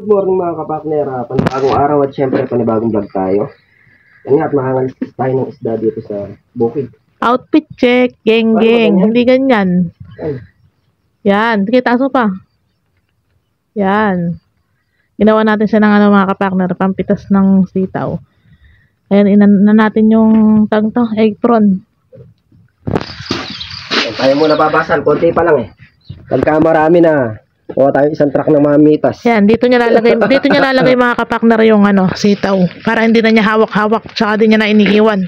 Good morning mga kapakner, panibagong araw at syempre panibagong vlog tayo. Yan nga at makangalis tayo ng isda dito sa bukid. Outfit check, geng Paano ba geng, ganyan? hindi ganyan. Ay, Yan, sige taso pa. Yan. Ginawa natin siya ng mga kapakner, pampitas ng sitaw. Ayan, inan natin yung egg prawn. yan, tayo muna babasan, konti pa lang eh. Pagka marami na, kuha tayo isang truck ng mamitas. Yan, dito niya lalagay mga kapakner yung sitaw. Para hindi na niya hawak-hawak, tsaka din niya na iniiwan.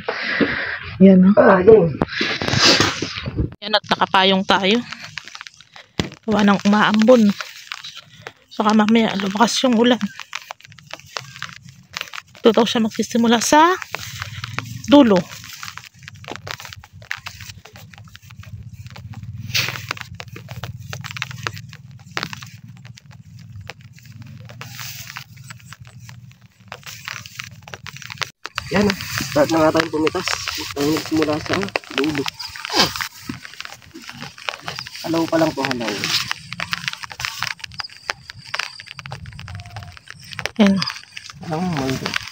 Yan. Game. Yan at nakapayong tayo. Gawa ng umaambon. Saka mamaya lumakas yung ulan. Ito daw siya magsisimula sa dulo. Yan start na nga tayong pumitas. Tayo nagsimula sa dulo. Halaw pa lang po, halaw. Yan. Oh my God.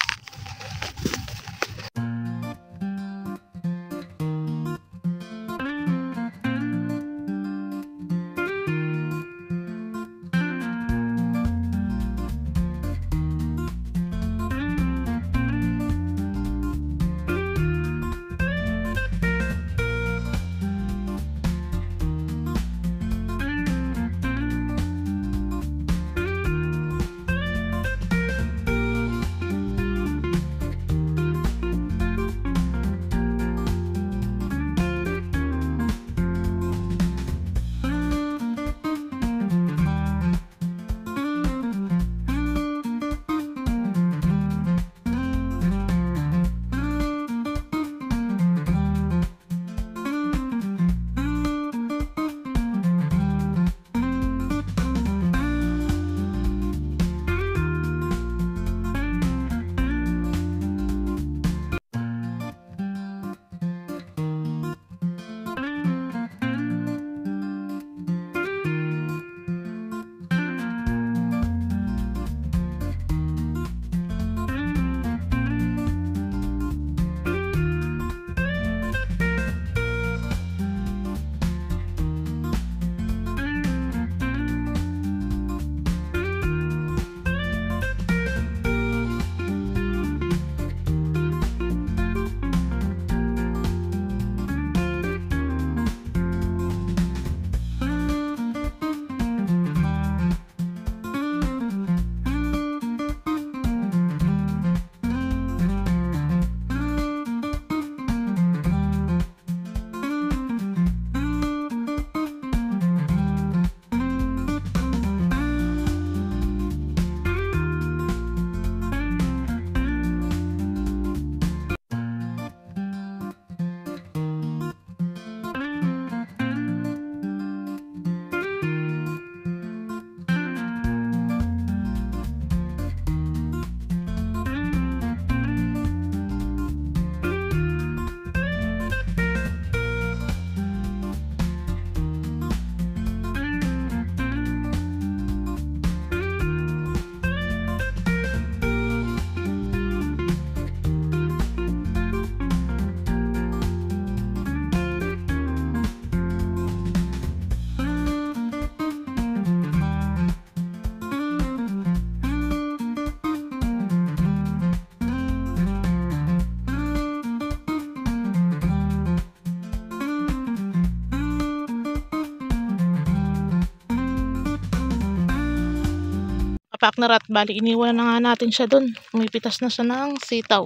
Partner at bali iniwan na nga natin siya doon. Umipitas na siya ng sitaw.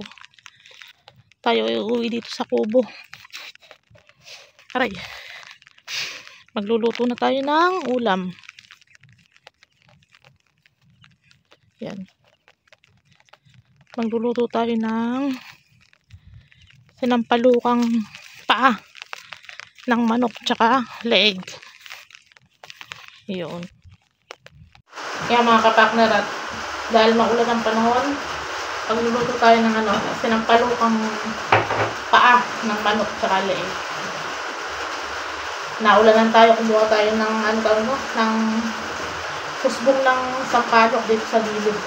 Tayo ay uuwi dito sa kubo. Aray. Magluluto na tayo ng ulam. Yan. Magluluto tayo ng sinampalukang paa ng manok tsaka leeg. Yun. Kaya mga kapakner at dahil maulan ang panahon, pagluluto tayo ng sinampalukang paa ng manok tsaka leeg. Naulanan tayo, kumuha tayo ng ng kusbong ng sampalok dito sa gilid.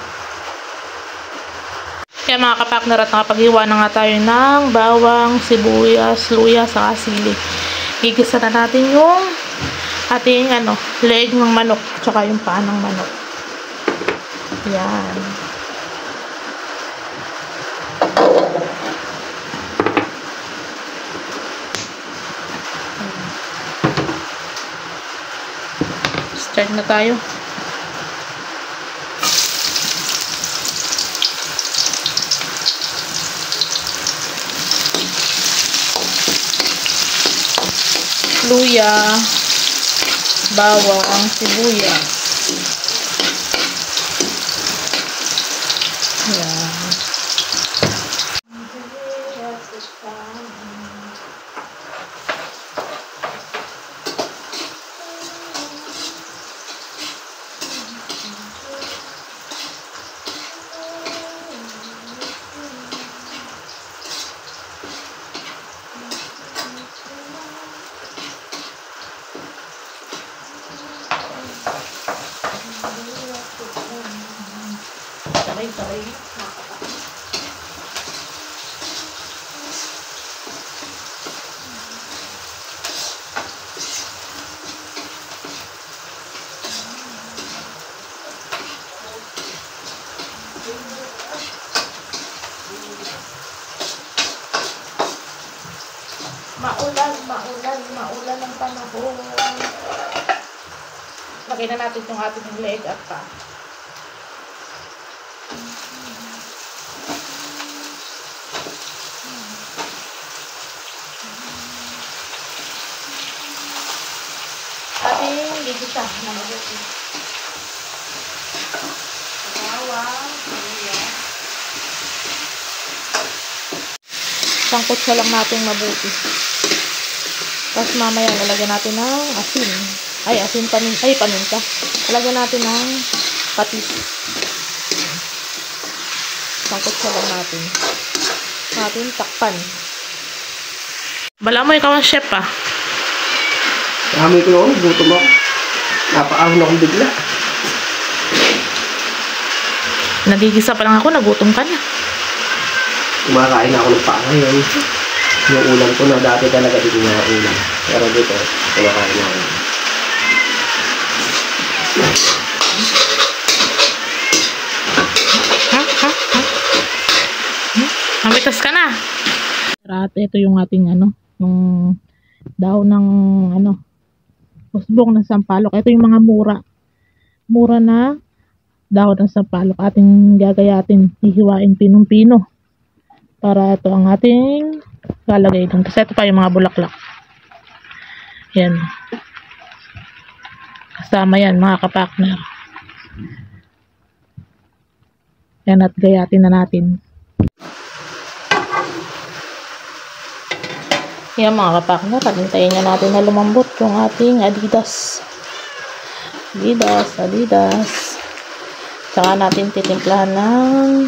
Kaya mga kapakner, at nakapaghiwa na nga tayo ng bawang, sibuyas, luya, saka sili. Gigisa na natin yung ating leg ng manok, tsaka yung paa ng manok. Yan. Start na tayo. Luya, bawang, sibuyas. Yan. Sabay-sabay. Maulan ang panahon. Lagay na natin yung ating leg at pa. Ating gigisa na mabuti. Bawang, sibuyas. Sangkot siya lang natin mabuti. Tapos mamaya nalagyan natin ng asin. Paminta. Nalagyan natin ng patis. Sangkot siya lang natin. Takpan. Bala mo ikaw ang chef ah. Kami ko noon, gutom ako. Napaahon akong bigla. Nagigisa pa lang ako, nagutom ka na. Kumakain ako ng paa ngayon. Yung ulam ko na dati talaga hindi nga ulam. Pero dito, kumakain ako. Mamitas ka na. At ito yung ating yung dahon ng kusbong ng sampalok. Ito yung mga mura na dahon ng sampalok. Ating gagayatin, hihiwain pinong-pino. Para ito ang ating lalagay doon. Kasi ito pa yung mga bulaklak. Yan. Kasama yan mga kapakner. Yan, at gayatin na natin. Yan mga kapakner, hintayin nga natin na lumambot yung ating Adidas. Tsaka natin titimplahan ng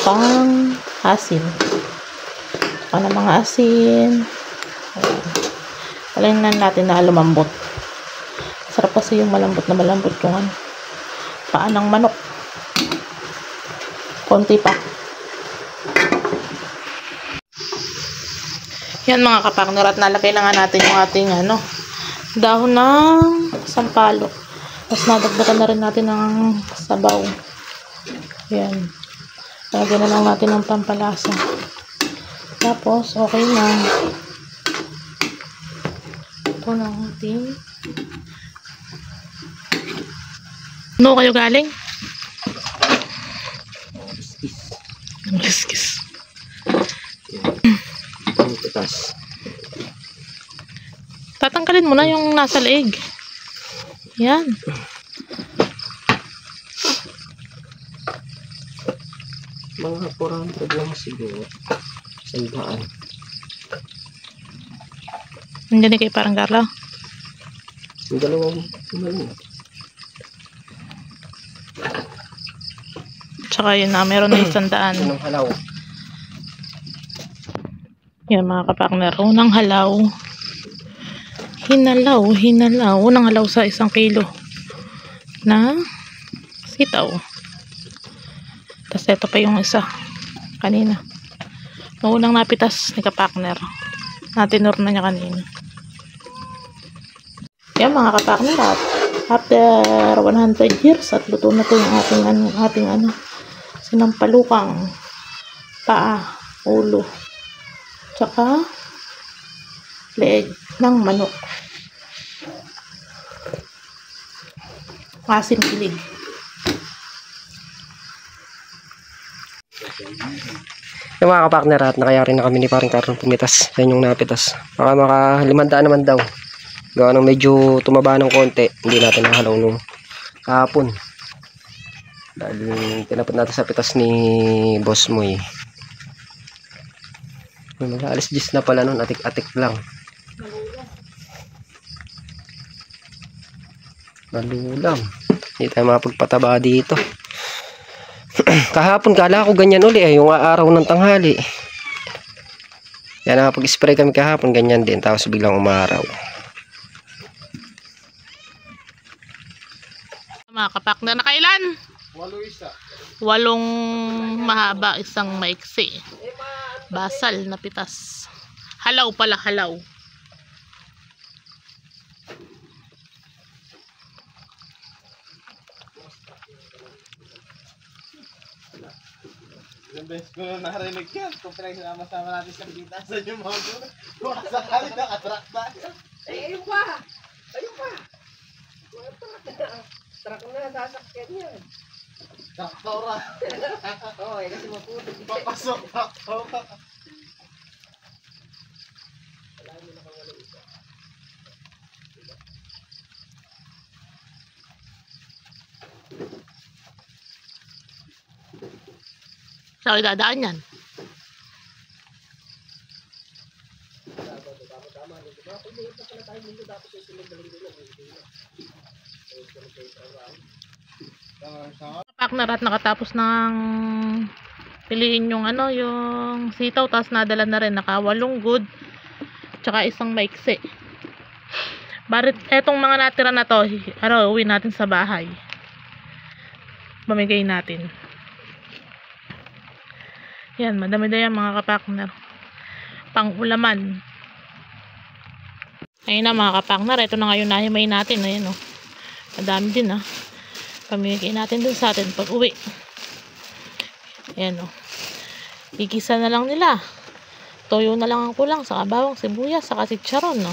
pang asin. Tsaka ng mga asin. Talagyan natin na lumambot. Sarap kasi yung malambot yung paa ng manok. Konti pa. Yan mga kapakner, at nalagay na nga natin yung ating dahon ng sampalok. Tapos nadagdagan na rin natin ng sabaw. Yan. Lagyan na lang natin ng pampalasa. Tapos okay na. Ito na ang ating. No kayo galing? Kiss. Tatanggalin mo na yung nasa leeg. Yan. Mga 400 lang siguro. 100. Nandiyan kay parang Carla. Yung dalawang Tsaka yun na, meron na 100. Unang halaw. Yan mga kapakner, unang halaw. hinalaw. Unang halaw sa 1 kilo na sitaw. Tapos ito pa yung isa kanina. Nung unang napitas ni kapakner. Natinor na niya kanina. Yan mga kapakner, at after 100 years at luto na to yung ating sinampalukang paa, ulo, tsaka leeg ng manok. Asin kilig. Yung mga kapakner, at nakayari na kami ni paring Carlo pumitas. Yan yung napitas. Baka maka 500 naman daw. Gawa nang medyo tumaba ng konti. Hindi natin nakahalaw nung kahapon. Dahil yung tinapot natin sa pitas ni Boss Moy. Mag-alis 10 na pala nun. Atik-atik lang. Malulam. Hindi tayo makapagpataba dito. Kahapon kala ko ganyan uli yung araw ng tanghali. Yan, nakapag-spray kami kahapon ganyan din, tapos biglang umaraw. Mga kapakner, nakailan? 8 mahaba, 1 maiksi. Basal na pitas. Halaw pala, halaw. Ilang beses ko na narinig yan. Kung pinagsama-sama natin sa bitasan yung mga doon. Kung sakali nakatrack tayo. Ayun pa! Truck na, sasakyan yan. Traktora. Oo, kasi maputik. Papasok traktora. Saan kayo dadaan yan? Partner, at nakatapos ng piliin yung yung sitaw, tapos nadala na rin, naka 8 good tsaka 1 maiksi. Barit etong mga natira na to, uwi natin sa bahay, pamigay natin. Yan, madami na yan mga kapakner, pang ulaman. Ayun na mga kapakner, ito na ngayon nahimay natin. Ayun o, madami din pamigay natin dun sa atin pag uwi. Ayan o, igisa na lang nila, toyo na lang ang kulang, saka bawang, sibuyas, saka chicharon no.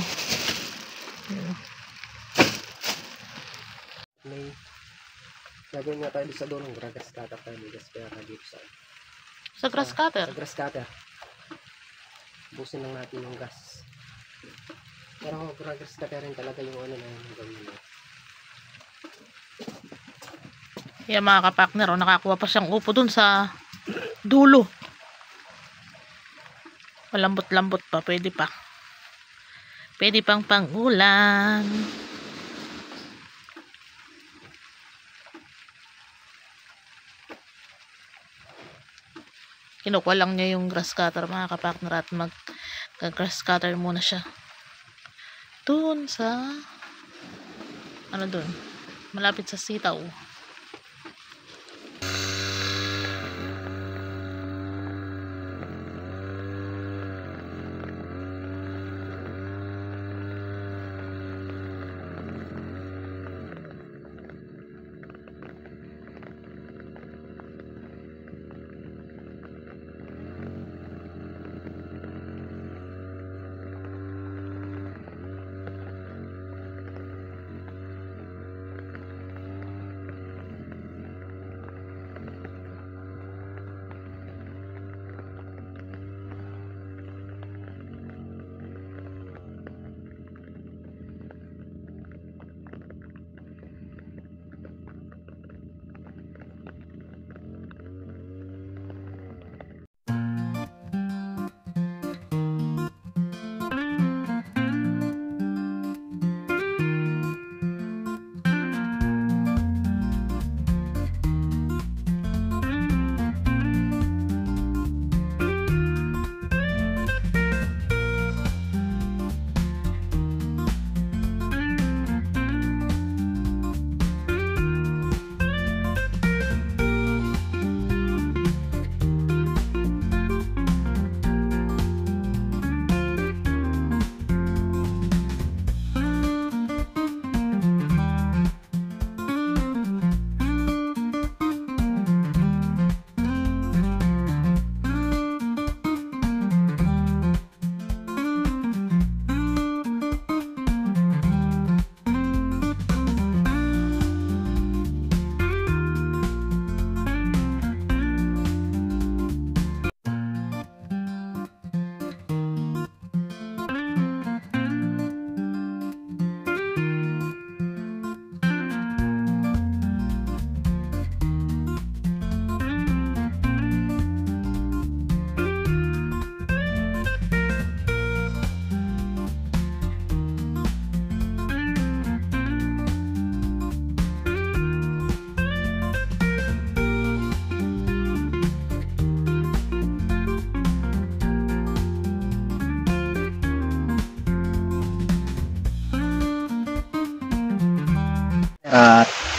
May gagawin nga tayo sa doon ng grass cutter tayo. Kaya dito Sa grass cutter? Sa grass cutter. Busin lang natin yung gas. Pero grass cutter rin talaga yung na yung gawin mo. Yan mga kapakner, nakakuha pa siyang upo dun sa dulo. Malambot-lambot pa, pwede pa. Pwede pang pang-ulam. Kinukuha lang niya yung grass cutter mga kapakner, at mag-grass cutter muna siya. Dun sa dun? Malapit sa sitaw.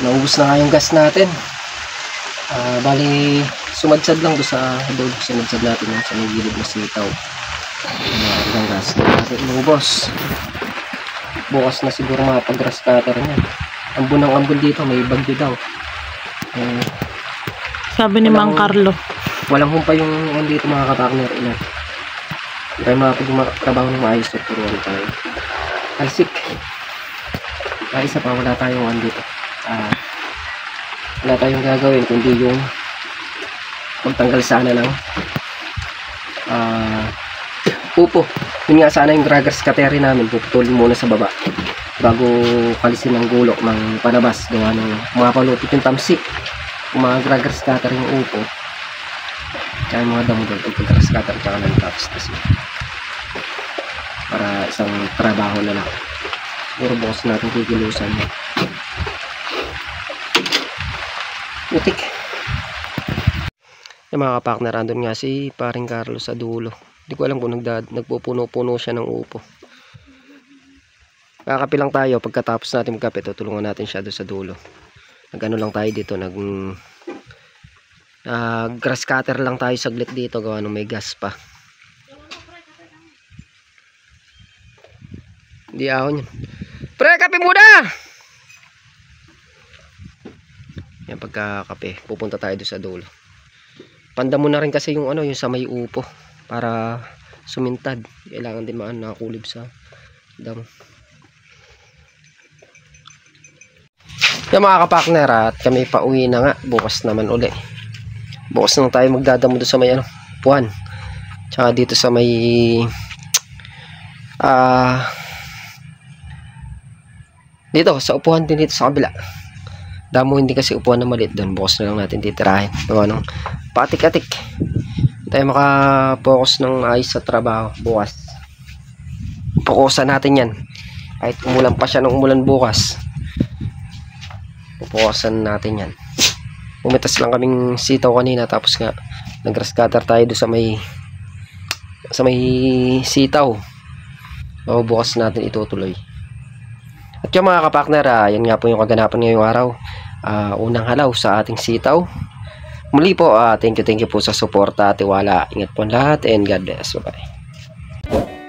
Naubos na nga yung gas natin. Bali, sumadsad lang doon sa doon sumadsad natin yung sa may gilid na sitaw. Ang gas natin inubos. Bukas na siguro mapag-grass cutter niya. Ambon ng ambon dito, may bagyo daw. Sabi ni Mang Carlo. Walang humpa yung dito mga ka-partner. Hindi tayo makapag-trabaho ng maayos. Turuan tayo. Kalsik. Isa pa, wala tayong dito. Wala tayong gagawin kundi yung magtanggal sana ng upo. Yun nga sana yung graggers cutter namin, puputulin muna sa baba bago kalisin ng gulok ng panabas, gawa ng mga palupit yung tamsik, yung mga graggers cutter yung upo kaya mga damo doon yung graggers cutter tsaka ng tapos kasi para isang trabaho na lang. Siguro bukas natin kikilusan utik. Yung mga kapartner, andun nga si paring Carlos sa dulo. Hindi ko alam kung nagpupuno-puno siya ng upo. Kakape lang tayo. Pagkatapos natin magkape, tutulungan natin siya doon sa dulo. Nag-ano lang tayo dito, grass cutter lang tayo saglit dito, gawa nung may gas pa. Hindi ahon yun. Pre, kape muna! Yan, pagkakape, pupunta tayo doon sa dulo. Panda mo na rin kasi yung yung sa may upo para sumintad. Kailangan din nakakulib sa damo. Yung mga kapartner, at kami pauwi na nga. Bukas naman uli. Bukas na tayo magdadamo doon sa may puwan. Tsaka dito sa may dito sa upuan din dito sa kabila. Damo hindi kasi upuan na maliit doon. Bukas na lang natin titirahin. Gawa ng patik-atik. Tayo makapokus ng ayos sa trabaho bukas. Pukusan natin yan. Kahit umulan pa siya ng umulan bukas. Pupukusan natin yan. Umitas lang kaming sitaw kanina. Tapos nga nag-grass cutter tayo doon sa may sitaw. So, bukas natin itutuloy. At yung mga kapartner, yan nga po yung kaganapan ngayong araw. Unang halaw sa ating sitaw. Muli po, thank you po sa suporta at tiwala. Ingat po lahat and God bless. Bye-bye.